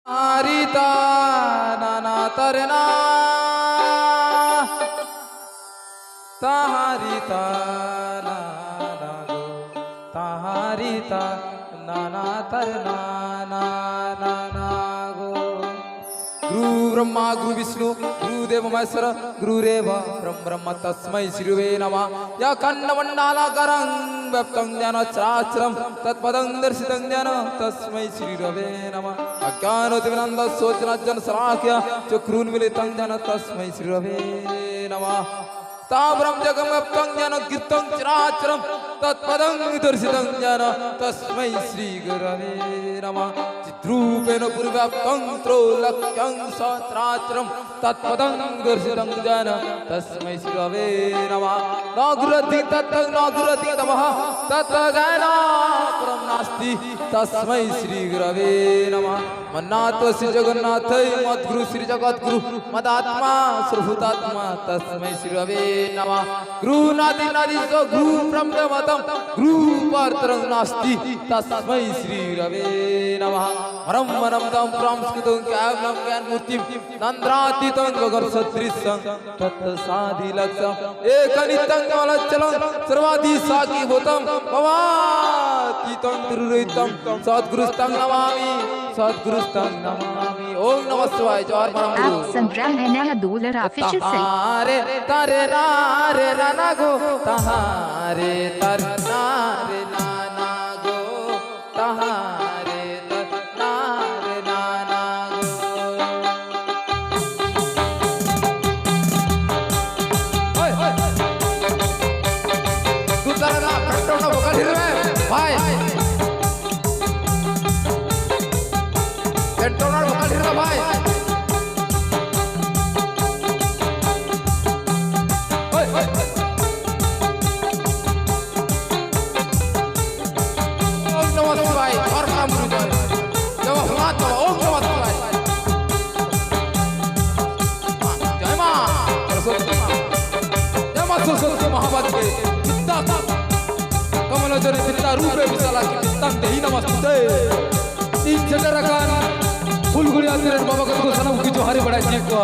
Harita nana tarna taharita nana go taharita nana tarna nana go Guru Brahma Guru Vishnu Guru Deva Maheshwara Guru Reva Brahma Tasmai Shrive Namah Ya Kanna Mandala Karang Vyaptam Jnana Chachram Tatpadam Darshitam Jnana Tasmai Shrive Namah Ajnana Timiranda Sochana Jan Sarakya Chakrun Militam Jnana Tasmai Shrive Namah Tabram Jagam Vyaptam Jnana Kirtam Chachram Tatpadam Darshitam Jnana Tasmai Shrive Namah Drupena Purvyaptam Trolakyam Satrachram Tatpadam Darshitam Jnana Tasmai Shrive Namah Nagurati Tattang Nagurati Tamaha Tattagana Param Nasti Tasmai Shri Gurave Namah Manatva Sri Jagannathai Madguru Sri Jagadguru Madatma Sarvhutatma Tasmai Shri Gurave Namah Guru Nadi Nadi So Guru Brahmamatam Guru Partarang Nasti Tasmai Shri Gurave Namah Maram Manam Dam Pramskritam Kavlam Gyan Murtim Nandratitam Gagar Satrisam Tatta Sadhi Laksam Ekanitam Valachalam Sarvadi Saki Bhutam Bhavatitam Tiruritam Sadgurustam Namami Sadgurustam Namami Om Namah Shivaya Jai Param Guru आप सुन रहे हैं नया dollar official से तारे तारे नारे नाना गो तारे तारे नारे नाना गो तारे तारे नारे नाना गो ओए ओए तू तारा ना कट्टो ना भोका ढिर में भाई कट्टो ना भोका ढिर में भाई कमलाजरी पिता रूप विशाला की पितां देही नमस्ते तीन चंद्रकान फुलगुड़िया तेरे बाबा को सनम की जोहारी बड़ा जी को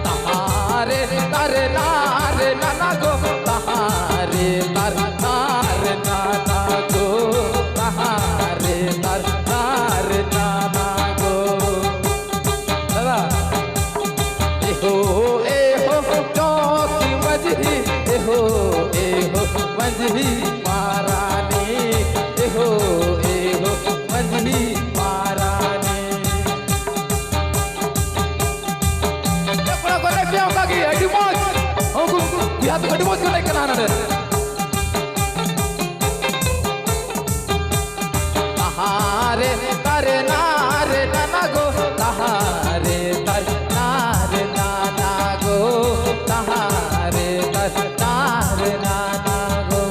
तारे तारे नारे नाना गो तारे तारे नारे नाना गो तारे तारे नारे नाना गो दादा एहो चौकी मजही एहो मजही महारानी एहो मजही महारानी कोने क्या होगा कि एडिमोस हमको बिहार तो एडिमोस को नहीं करना है तारे तारे नारे नाना गो तारे तारे नारे नाना गो तारे तारे नारे नाना गो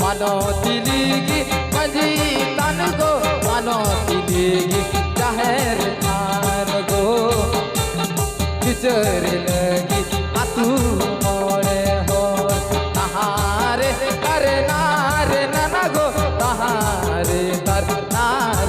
मानो तिलीगी मंजी तन गो मानो तिलीगी जहर मान गो किचर लगी आतू मोरे हो तारे तारे नारे नाना गो तारे तारे नारे